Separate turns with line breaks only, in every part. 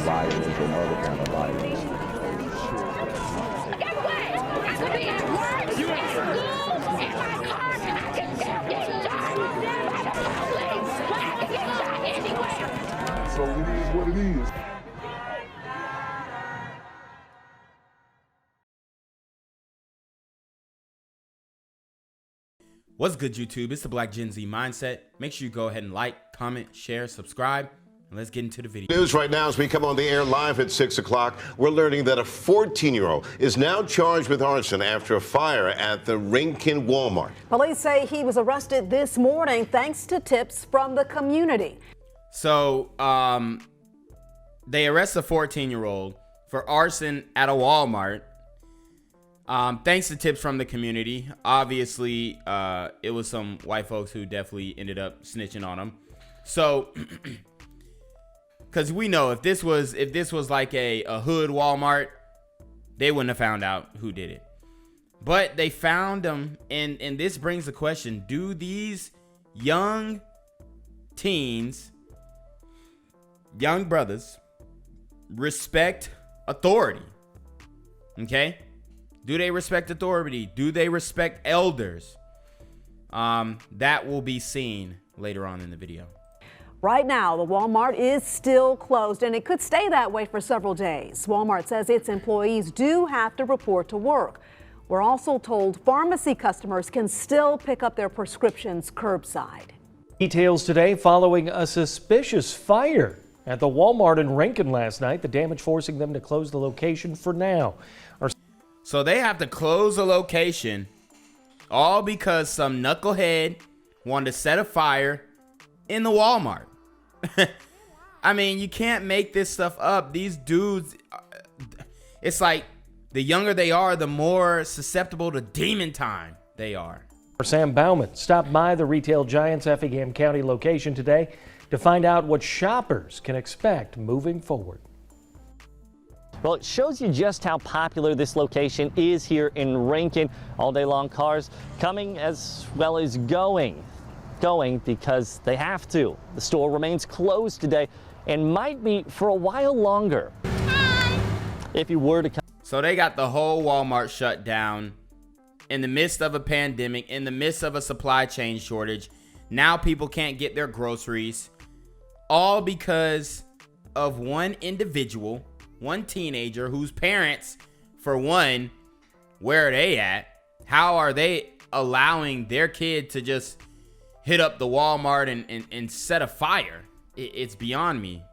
violence and other kind of violence.
Get away! I could be at work, at school, in my car, and I can still get shot by the police. I can get shot anywhere.
So it is what it is.
What's good, YouTube? It's the Black Gen Z Mindset. Make sure you go ahead and like, comment, share, subscribe, and let's get into the video.
News right now as we come on the air live at 6 o'clock. We're learning that a 14-year-old is now charged with arson after a fire at the Rankin Walmart.
Police say he was arrested this morning thanks to tips from the community.
So, they arrest a 14-year-old for arson at a Walmart. Thanks to tips from the community. Obviously, it was some white folks who definitely ended up snitching on him. So, because we know if this was like a hood Walmart, they wouldn't have found out who did it. But they found him, and this brings the question: do these young teens, young brothers, respect authority? Okay. Do they respect authority? Do they respect elders? That will be seen later on in the video.
Right now, the Walmart is still closed, and it could stay that way for several days. Walmart says its employees do have to report to work. We're also told pharmacy customers can still pick up their prescriptions curbside. Details
today following a suspicious fire at the Walmart in Rankin last night, the damage forcing them to close the location for now.
So they have to close a location all because some knucklehead wanted to set a fire in the Walmart. I mean, you can't make this stuff up. These dudes, it's like the younger they are, the more susceptible to demon time they are.
Sam Bauman stopped by the retail giant's Effingham County location today to find out what shoppers can expect moving forward.
Well, it shows you just how popular this location is here in Rankin. All day long cars coming as well as going because they have to. The store remains closed today and might be for a while longer. Hi. If you were to come.
So they got the whole Walmart shut down in the midst of a pandemic, in the midst of a supply chain shortage. Now people can't get their groceries, all because of one individual, one teenager whose parents, for one, where are they at? How are they allowing their kid to just hit up the Walmart and set a fire? It's beyond me.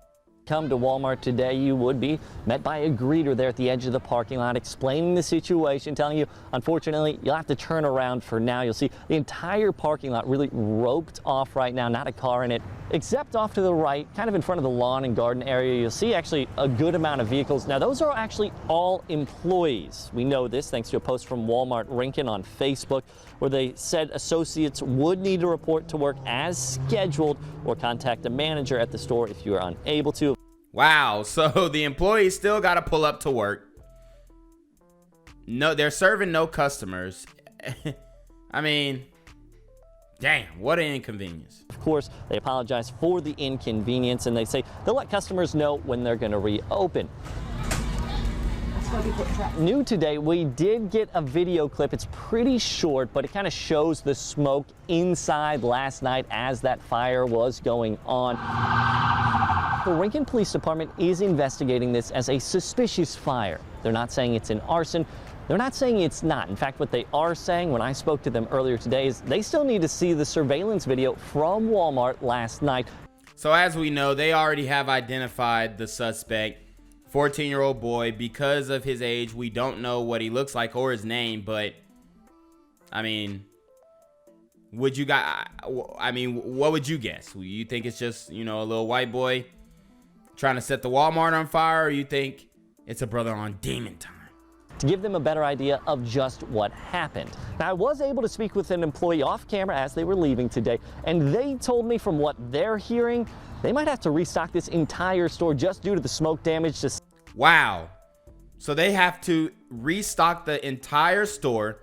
Come to Walmart today, you would be met by a greeter there at the edge of the parking lot explaining the situation, telling you, unfortunately, you'll have to turn around for now. You'll see the entire parking lot really roped off right now, not a car in it, except off to the right, kind of in front of the lawn and garden area. You'll see actually a good amount of vehicles. Now, those are actually all employees. We know this thanks to a post from Walmart Rankin on Facebook, where they said associates would need to report to work as scheduled or contact a manager at the store if you are unable to.
Wow, so the employees still got to pull up to work. No, they're serving no customers. I mean, damn, what an inconvenience.
Of course, they apologize for the inconvenience, and they say they'll let customers know when they're going to reopen. New today, we did get a video clip. It's pretty short, but it kind of shows the smoke inside last night as that fire was going on. The Rankin Police Department is investigating this as a suspicious fire. They're not saying it's an arson. They're not saying it's not. In fact, what they are saying when I spoke to them earlier today is they still need to see the surveillance video from Walmart last night.
So as we know, they already have identified the suspect, 14-year-old boy. Because of his age, we don't know what he looks like or his name, but I mean, what would you guess? You think it's just, you know, a little white boy trying to set the Walmart on fire, or you think it's a brother on demon time?
To give them a better idea of just what happened. Now, I was able to speak with an employee off camera as they were leaving today, and they told me from what they're hearing, they might have to restock this entire store just due to the smoke damage.
Wow. So they have to restock the entire store.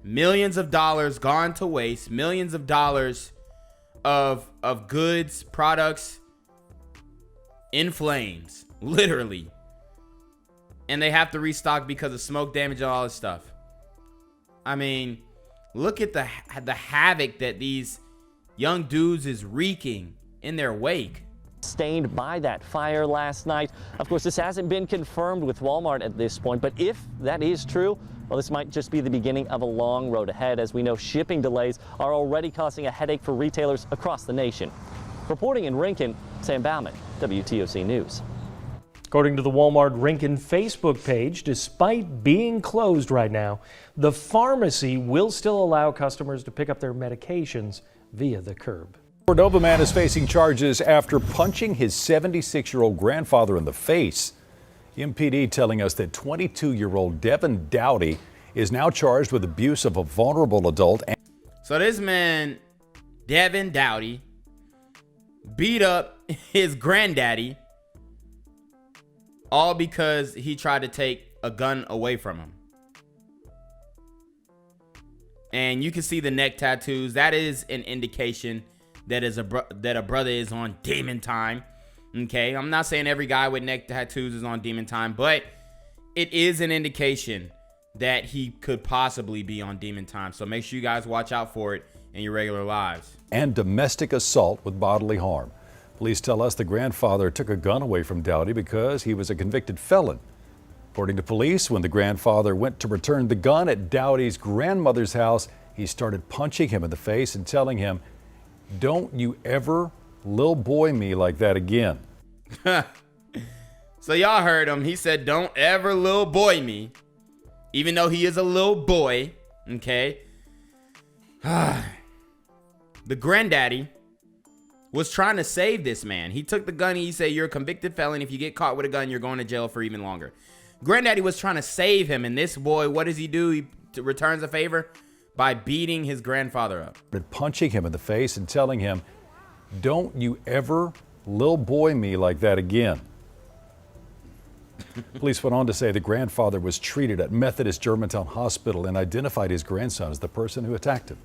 Millions of dollars gone to waste. Millions of dollars of goods, products in flames, literally. And they have to restock because of smoke damage and all this stuff. I mean, look at the havoc that these young dudes is wreaking in their wake.
Sustained by that fire last night. Of course, this hasn't been confirmed with Walmart at this point, but if that is true, well, this might just be the beginning of a long road ahead. As we know, shipping delays are already causing a headache for retailers across the nation. Reporting in Rankin, Sam Bauman, WTOC News.
According to the Walmart Rankin Facebook page, despite being closed right now, the pharmacy will still allow customers to pick up their medications via the curb.
Cordova man is facing charges after punching his 76-year-old grandfather in the face. MPD telling us that 22-year-old Devin Dowdy is now charged with abuse of a vulnerable adult.
So this man, Devin Dowdy, beat up his granddaddy, all because he tried to take a gun away from him. And you can see the neck tattoos. That is an indication that a brother is on demon time. Okay, I'm not saying every guy with neck tattoos is on demon time, but it is an indication that he could possibly be on demon time. So make sure you guys watch out for it in your regular lives.
And domestic assault with bodily harm. Police tell us the grandfather took a gun away from Dowdy because he was a convicted felon. According to police, when the grandfather went to return the gun at Dowdy's grandmother's house, he started punching him in the face and telling him, "Don't you ever lil boy me like that again."
So y'all heard him. He said, "Don't ever lil boy me," even though he is a little boy. Okay. The granddaddy was trying to save this man. He took the gun. He said, "You're a convicted felon. If you get caught with a gun, you're going to jail for even longer." Granddaddy was trying to save him. And this boy, what does he do? He returns a favor by beating his grandfather up.
Punching him in the face and telling him, "Don't you ever lil boy me like that again." Police went on to say the grandfather was treated at Methodist Germantown Hospital and identified his grandson as the person who attacked him.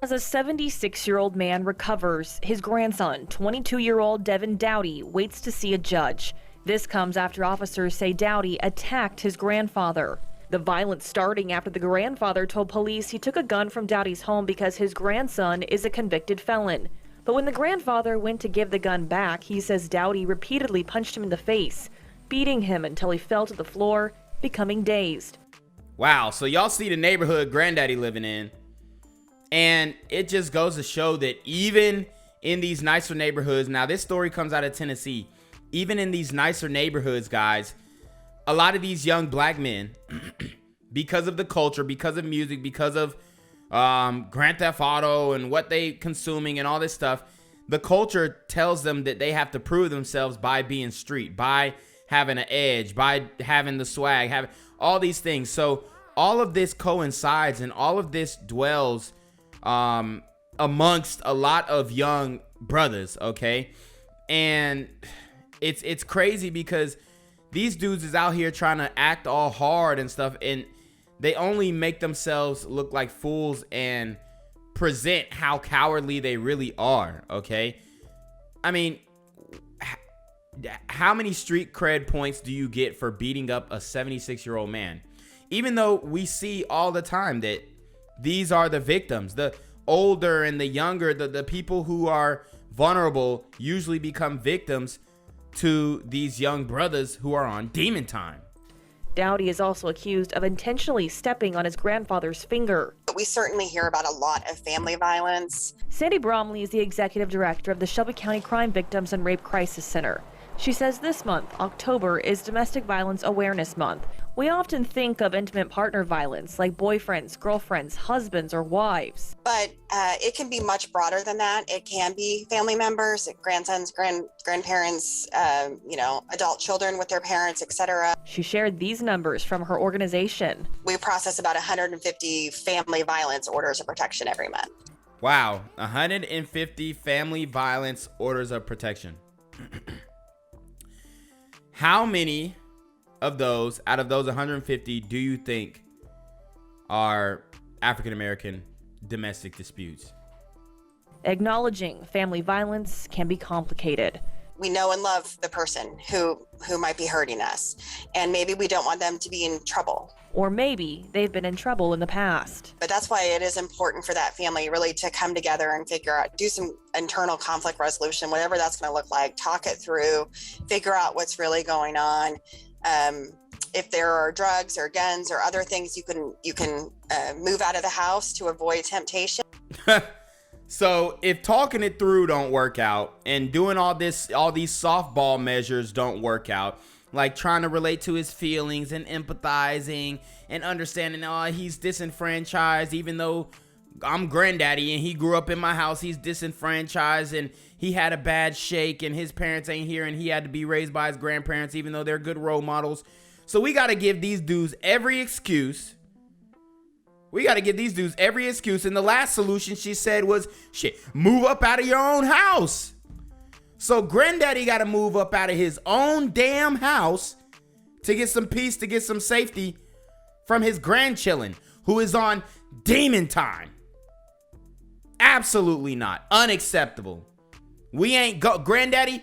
As a 76-year-old man recovers, his grandson, 22-year-old Devin Dowdy, waits to see a judge. This comes after officers say Dowdy attacked his grandfather. The violence starting after the grandfather told police he took a gun from Dowdy's home because his grandson is a convicted felon. But when the grandfather went to give the gun back, he says Dowdy repeatedly punched him in the face, beating him until he fell to the floor, becoming dazed.
Wow, so y'all see the neighborhood granddaddy living in. And it just goes to show that even in these nicer neighborhoods, now this story comes out of Tennessee, even in these nicer neighborhoods, guys, a lot of these young black men, because of the culture, because of music, because of Grand Theft Auto and what they consuming and all this stuff, the culture tells them that they have to prove themselves by being street, by having an edge, by having the swag, having all these things. So all of this coincides and all of this dwells amongst a lot of young brothers, okay? And it's crazy because these dudes is out here trying to act all hard and stuff, and they only make themselves look like fools and present how cowardly they really are, okay? I mean, how many street cred points do you get for beating up a 76-year-old man? Even though we see all the time that these are the victims, the older and the younger, the people who are vulnerable usually become victims to these young brothers who are on demon time.
Dowdy is also accused of intentionally stepping on his grandfather's finger.
We certainly hear about a lot of family violence.
Sandy Bromley is the executive director of the Shelby County Crime Victims and Rape Crisis Center. She says this month, October, is Domestic Violence Awareness Month. We often think of intimate partner violence like boyfriends, girlfriends, husbands, or wives.
But it can be much broader than that. It can be family members, grandsons, grandparents, adult children with their parents, etc.
She shared these numbers from her organization.
We process about 150 family violence orders of protection every month.
Wow, 150 family violence orders of protection. How many of those, out of those 150, do you think are African-American domestic disputes.
Acknowledging family violence can be complicated.
We know and love the person who might be hurting us, and maybe we don't want them to be in trouble.
Or maybe they've been in trouble in the past.
But that's why it is important for that family really to come together and figure out, do some internal conflict resolution, whatever that's going to look like, talk it through, figure out what's really going on. If there are drugs or guns or other things, you can move out of the house to avoid temptation.
So if talking it through don't work out and doing all these softball measures don't work out, like trying to relate to his feelings and empathizing and understanding, oh, he's disenfranchised, even though I'm granddaddy and he grew up in my house, he's disenfranchised and he had a bad shake and his parents ain't here and he had to be raised by his grandparents, even though they're good role models. So we got to give these dudes every excuse. And the last solution she said was, shit, move up out of your own house. So granddaddy got to move up out of his own damn house to get some peace, to get some safety from his grandchildren, who is on demon time. Absolutely not. Unacceptable. We ain't granddaddy,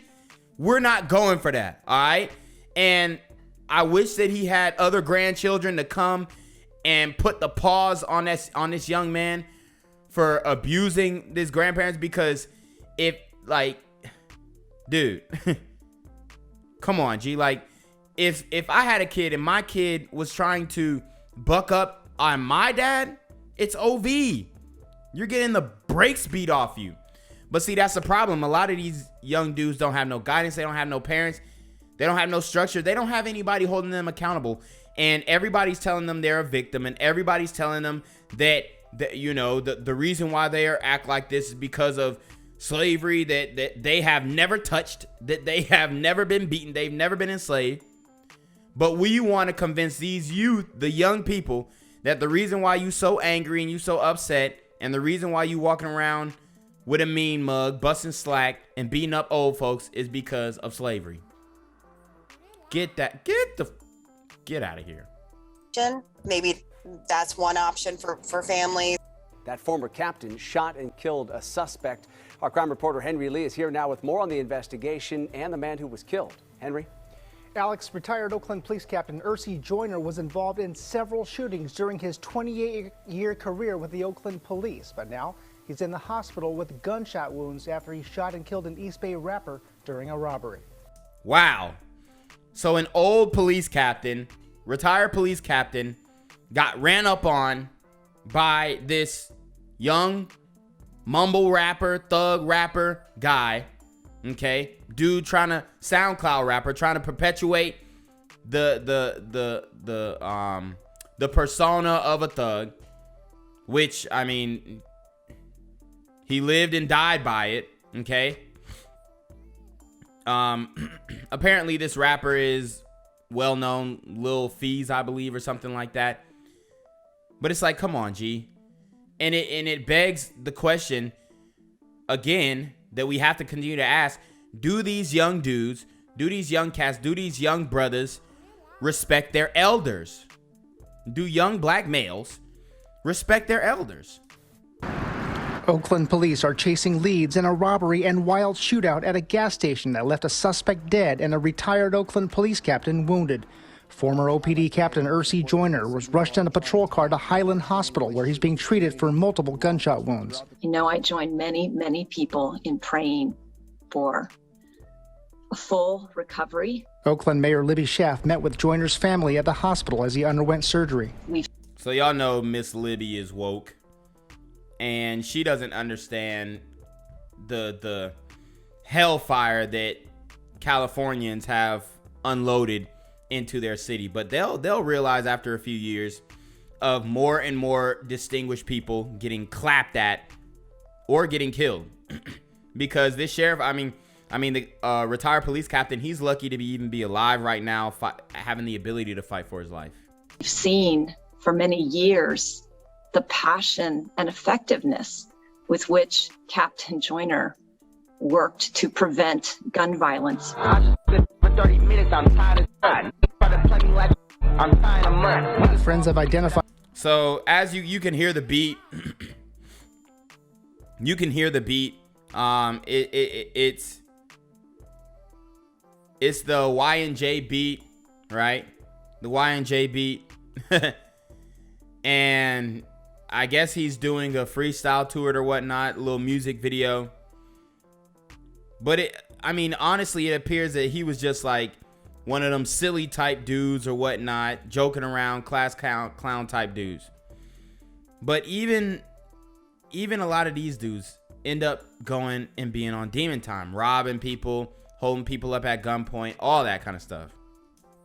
we're not going for that. All right. And I wish that he had other grandchildren to come and put the pause on this young man for abusing his grandparents, because if, like, dude, come on, G. Like, if I had a kid and my kid was trying to buck up on my dad, it's OV. You're getting the brakes beat off you. But see, that's the problem. A lot of these young dudes don't have no guidance. They don't have no parents. They don't have no structure. They don't have anybody holding them accountable. And everybody's telling them they're a victim. And everybody's telling them that you know, the reason why they act like this is because of slavery that they have never touched, that they have never been beaten, they've never been enslaved. But we want to convince these youth, the young people, that the reason why you so angry and you so upset, and the reason why you walking around with a mean mug, busting slack, and beating up old folks is because of slavery. Get out of here.
Maybe that's one option for families.
That former captain shot and killed a suspect. Our crime reporter Henry Lee is here now with more on the investigation and the man who was killed. Henry?
Alex, retired Oakland Police Captain Arson Joyner was involved in several shootings during his 28-year career with the Oakland Police, but now he's in the hospital with gunshot wounds after he shot and killed an East Bay rapper during a robbery.
Wow. So an old police captain, retired police captain, got ran up on by this young mumble rapper, thug rapper guy. Okay, dude trying to SoundCloud rapper, trying to perpetuate the persona of a thug, which, I mean, he lived and died by it. Okay. Apparently this rapper is well known, Lil Theze, I believe, or something like that. But it's like, come on, G. And it begs the question again that we have to continue to ask: do these young dudes, do these young cats, do these young brothers respect their elders? Do young black males respect their elders?
Oakland police are chasing leads in a robbery and wild shootout at a gas station that left a suspect dead and a retired Oakland police captain wounded. Former OPD Captain Arson Joyner was rushed in a patrol car to Highland Hospital, where he's being treated for multiple gunshot wounds.
You know, I join many people in praying for a full recovery.
Oakland Mayor Libby Schaaf met with Joyner's family at the hospital as he underwent surgery.
So y'all know Miss Libby is woke, and she doesn't understand the hellfire that Californians have unloaded into their city. But they'll realize after a few years of more and more distinguished people getting clapped at or getting killed because this sheriff, I mean the retired police captain, he's lucky to even be alive right now, having the ability to fight for his life.
We've seen for many years the passion and effectiveness with which Captain Joyner worked to prevent gun violence.
Friends have identified.
So as you can hear the beat, you can hear the beat. It's the Y&J beat, right? The Y&J beat. And I guess he's doing a freestyle to it or whatnot, a little music video. But I mean, honestly, it appears that he was just like one of them silly type dudes or whatnot, joking around, class clown type dudes. But even a lot of these dudes end up going and being on demon time, robbing people, holding people up at gunpoint, all that kind of stuff.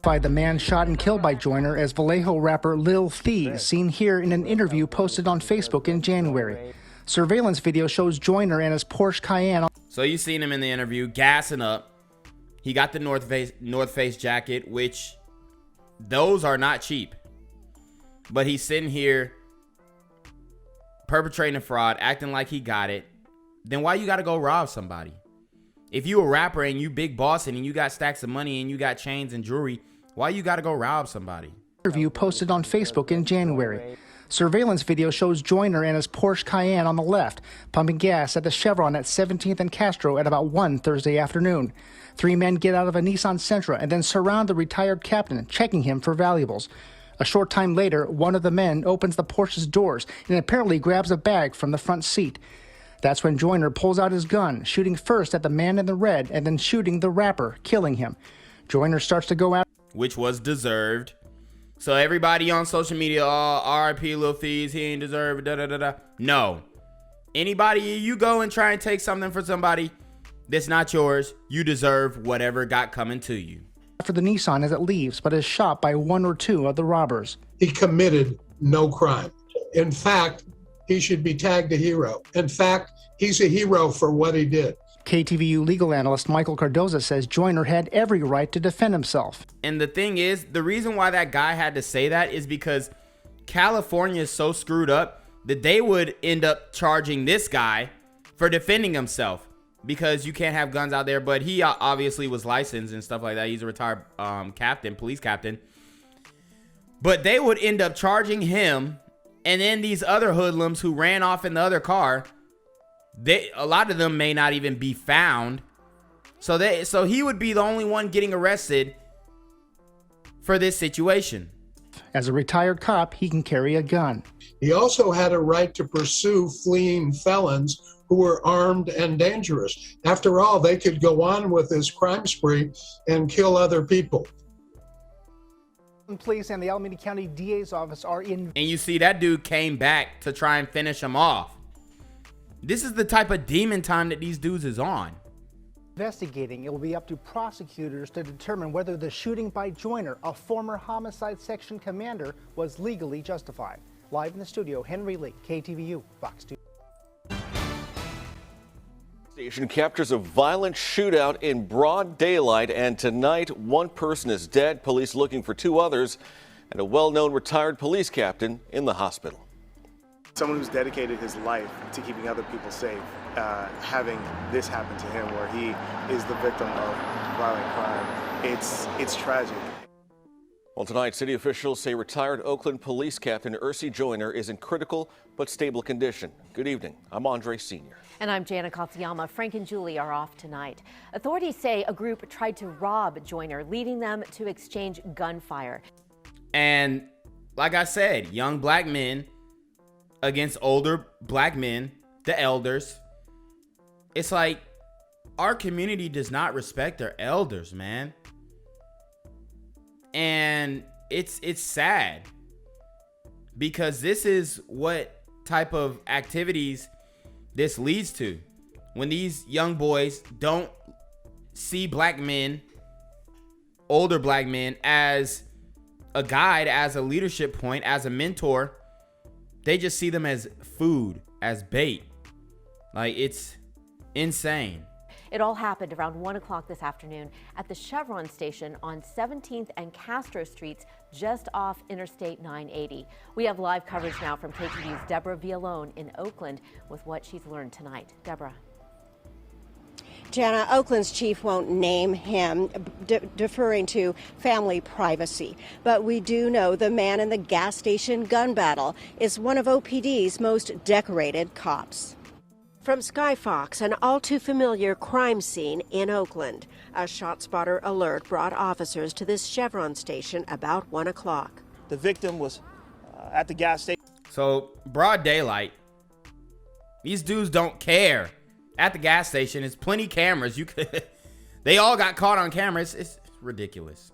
The man shot and killed by Joyner as Vallejo rapper Lil Theze, seen here in an interview posted on Facebook in January. Surveillance video shows Joyner and his Porsche Cayenne.
So you seen him in the interview gassing up. He got the North Face jacket, which those are not cheap. But he's sitting here perpetrating a fraud, acting like he got it. Then why you got to go rob somebody? If you a rapper and you big bossing and you got stacks of money and you got chains and jewelry, why you got to go rob somebody?
Interview posted on Facebook in January. Surveillance video shows Joyner and his Porsche Cayenne on the left, pumping gas at the Chevron at 17th and Castro at about 1 Thursday afternoon. 3 men get out of a Nissan Sentra and then surround the retired captain, checking him for valuables. A short time later, one of the men opens the Porsche's doors and apparently grabs a bag from the front seat. That's when Joyner pulls out his gun, shooting first at the man in the red and then shooting the rapper, killing him. Joyner starts to go out,
which was deserved. So everybody on social media, oh, RIP Lil Theze, he ain't deserve it, da-da-da-da. No. Anybody, you go and try and take something from somebody that's not yours, you deserve whatever got coming to you.
For the Nissan as it leaves, but is shot by 1 or 2 of the robbers.
He committed no crime. In fact, he should be tagged a hero. In fact, he's a hero for what he did.
KTVU legal analyst Michael Cardoza says Joyner had every right to defend himself.
And the thing is, the reason why that guy had to say that is because California is so screwed up that they would end up charging this guy for defending himself because you can't have guns out there. But he obviously was licensed and stuff like that. He's a retired police captain. But they would end up charging him, and then these other hoodlums who ran off in the other car, a lot of them may not even be found. So he would be the only one getting arrested for this situation.
As a retired cop, he can carry a gun.
He also had a right to pursue fleeing felons who were armed and dangerous. After all, they could go on with this crime spree and kill other people.
Police and the Alameda County DA's office are in.
And you see that dude came back to try and finish him off. This is the type of demon time that these dudes is on.
Investigating. It will be up to prosecutors to determine whether the shooting by Joyner, a former homicide section commander, was legally justified. Live in the studio, Henry Lee, KTVU, Fox 2.
Station captures a violent shootout in broad daylight, and tonight 1 person is dead, police looking for 2 others, and a well-known retired police captain in the hospital.
Someone who's dedicated his life to keeping other people safe, having this happen to him where he is the victim of violent crime, it's tragic.
Well, tonight, city officials say retired Oakland police captain Arson Joyner is in critical but stable condition. Good evening. I'm Andre Sr.
And I'm Jana Katsuyama. Frank and Julie are off tonight. Authorities say a group tried to rob Joyner, leading them to exchange gunfire.
And like I said, young black men against older black men, the elders. It's like our community does not respect their elders, man. And it's sad because this is what type of activities this leads to. When these young boys don't see black men, older black men, as a guide, as a leadership point, as a mentor, they just see them as food, as bait. Like, it's insane.
It all happened around 1 o'clock this afternoon at the Chevron station on 17th and Castro Streets, just off Interstate 980. We have live coverage now from KTV's Deborah Villalone in Oakland with what she's learned tonight. Deborah.
Jana, Oakland's chief won't name him, deferring to family privacy. But we do know the man in the gas station gun battle is one of OPD's most decorated cops. From Sky Fox, an all too familiar crime scene in Oakland. A ShotSpotter alert brought officers to this Chevron station about 1 o'clock.
The victim was at the gas station.
So, broad daylight. These dudes don't care. At the gas station, it's plenty cameras. They all got caught on camera. It's ridiculous.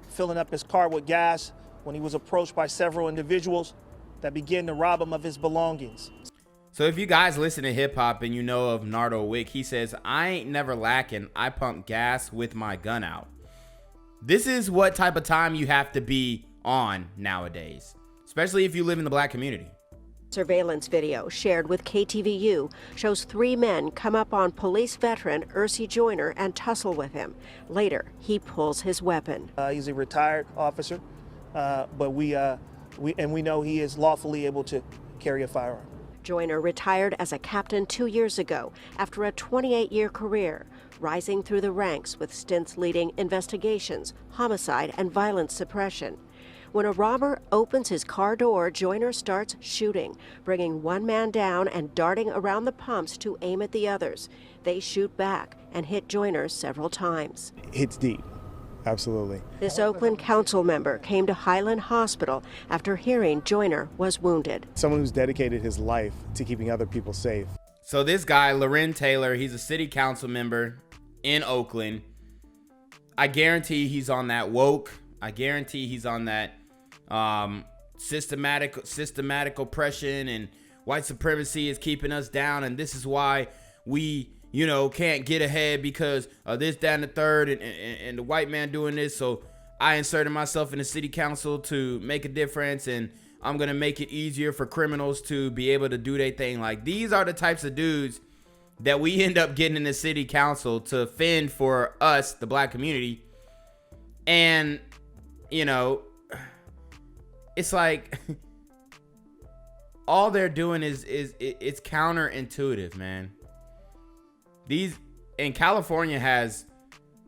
Filling up his car with gas when he was approached by several individuals that began to rob him of his belongings.
So if you guys listen to hip hop and you know of Nardo Wick, he says, "I ain't never lacking. I pump gas with my gun out." This is what type of time you have to be on nowadays, especially if you live in the black community.
Surveillance video shared with KTVU shows 3 men come up on police veteran Ursi Joyner and tussle with him. Later, he pulls his weapon.
He's a retired officer, but we know he is lawfully able to carry a firearm.
Joyner retired as a captain 2 years ago after a 28-year career, rising through the ranks with stints leading investigations, homicide, and violence suppression. When a robber opens his car door, Joyner starts shooting, bringing one man down and darting around the pumps to aim at the others. They shoot back and hit Joyner several times.
Hits deep. Absolutely.
This Oakland council member came to Highland Hospital after hearing Joyner was wounded.
Someone who's dedicated his life to keeping other people safe.
So this guy, Loren Taylor, he's a city council member in Oakland. I guarantee he's on that woke. I guarantee he's on that systematic oppression and white supremacy is keeping us down, and this is why we can't get ahead because of this, that, and the third, and the white man doing this. So I inserted myself in the city council to make a difference, and I'm gonna make it easier for criminals to be able to do their thing. Like, these are the types of dudes that we end up getting in the city council to fend for us, the black community. And it's like all they're doing is it's counterintuitive, man. These in California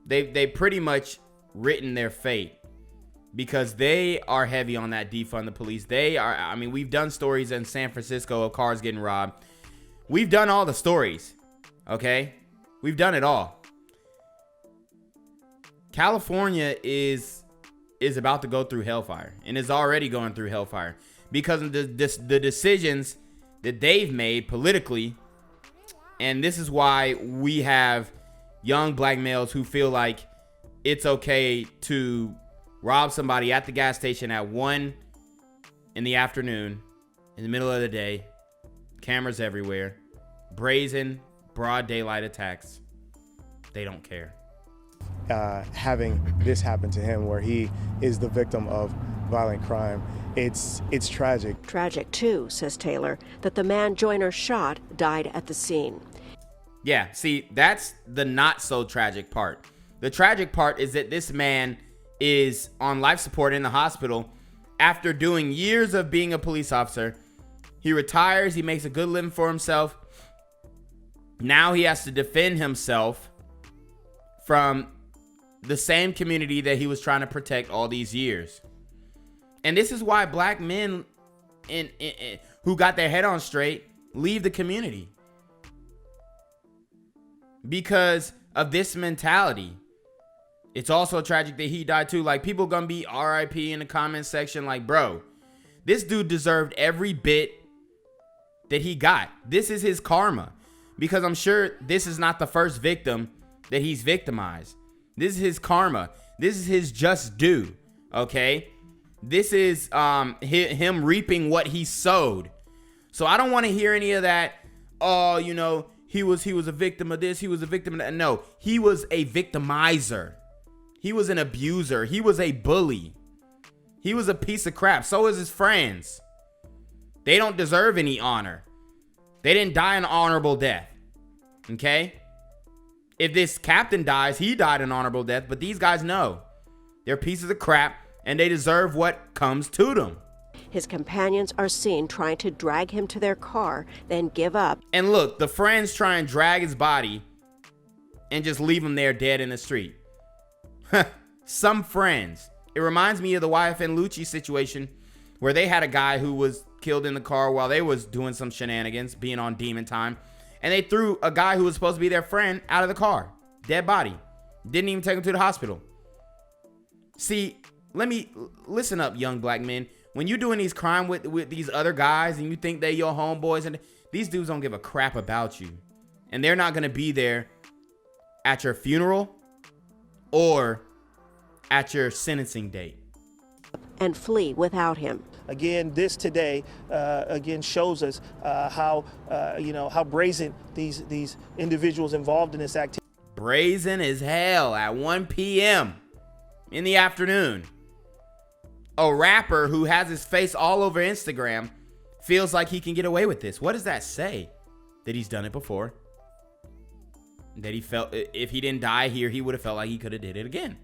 they pretty much written their fate because they are heavy on that defund the police. We've done stories in San Francisco of cars getting robbed. We've done all the stories, okay? We've done it all. California is about to go through hellfire and is already going through hellfire because of the decisions that they've made politically. And this is why we have young black males who feel like it's okay to rob somebody at the gas station at 1 in the afternoon, in the middle of the day, cameras everywhere, brazen, broad daylight attacks. They don't care.
Having this happen to him where he is the victim of violent crime, it's tragic.
Tragic too, says Taylor, that the man Joyner shot died at the scene.
Yeah, see, that's the not so tragic part. The tragic part is that this man is on life support in the hospital after doing years of being a police officer. He retires, he makes a good living for himself. Now he has to defend himself from the same community that he was trying to protect all these years. And this is why black men who got their head on straight leave the community. Because of this mentality. It's also tragic that he died too. Like, people gonna be RIP in the comment section. Like, bro, this dude deserved every bit that he got. This is his karma. Because I'm sure this is not the first victim that he's victimized. This is his karma. This is his just due. Okay? This is him reaping what he sowed. So I don't want to hear any of that. Oh, he was a victim of this. He was a victim of that. No, he was a victimizer. He was an abuser. He was a bully. He was a piece of crap. So is his friends. They don't deserve any honor. They didn't die an honorable death. Okay? If this captain dies, he died an honorable death. But these guys know. They're pieces of crap. And they deserve what comes to them.
His companions are seen trying to drag him to their car, then give up.
And look, the friends try and drag his body and just leave them there dead in the street. Some friends. It reminds me of the YFN Lucci situation where they had a guy who was killed in the car while they was doing some shenanigans, being on demon time. And they threw a guy who was supposed to be their friend out of the car. Dead body. Didn't even take him to the hospital. See, listen up, young black men. When you're doing these crime with these other guys and you think they your homeboys, and these dudes don't give a crap about you. And they're not going to be there at your funeral or at your sentencing date.
And flee without him.
Again, this today again shows us how brazen these individuals involved in this activity.
Brazen as hell at 1 p.m. in the afternoon. A rapper who has his face all over Instagram feels like he can get away with this. What does that say? That he's done it before. That he felt if he didn't die here, he would have felt like he could have did it again.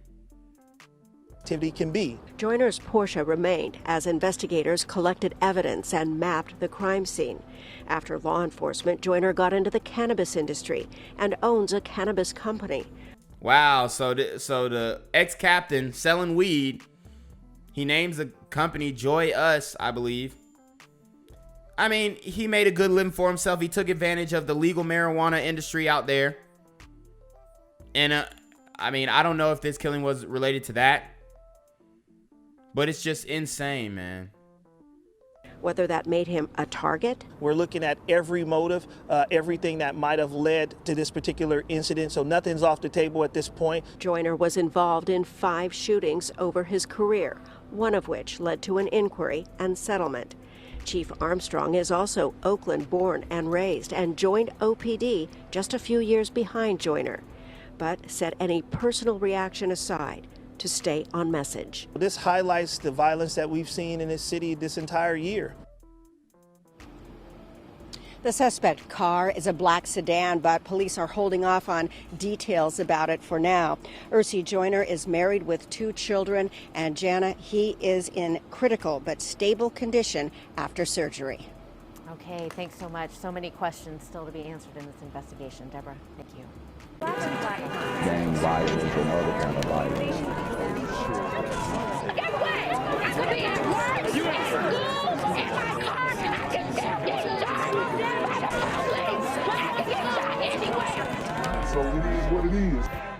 Activity can be.
Joyner's Porsche remained as investigators collected evidence and mapped the crime scene. After law enforcement, Joyner got into the cannabis industry and owns a cannabis company.
Wow, so the ex-captain selling weed, he names the company Joy Us, I believe. I mean, he made a good living for himself. He took advantage of the legal marijuana industry out there. And I mean, I don't know if this killing was related to that. But it's just insane, man.
Whether that made him a target?
We're looking at every motive, everything that might have led to this particular incident, so nothing's off the table at this point.
Joyner was involved in 5 shootings over his career, one of which led to an inquiry and settlement. Chief Armstrong is also Oakland born and raised and joined OPD just a few years behind Joyner, but set any personal reaction aside to stay on message.
This highlights the violence that we've seen in this city this entire year.
The suspect car is a black sedan, but police are holding off on details about it for now. Ursi Joyner is married with 2 children, and Jana, he is in critical but stable condition after surgery.
Okay, thanks so much. So many questions still to be answered in this investigation. Deborah, thank you.
Gang violence and other kind of violence.
Get away! I could be at work, at school, in my car. I can still get shot by the police. I can get shot anywhere.
So it is what it is.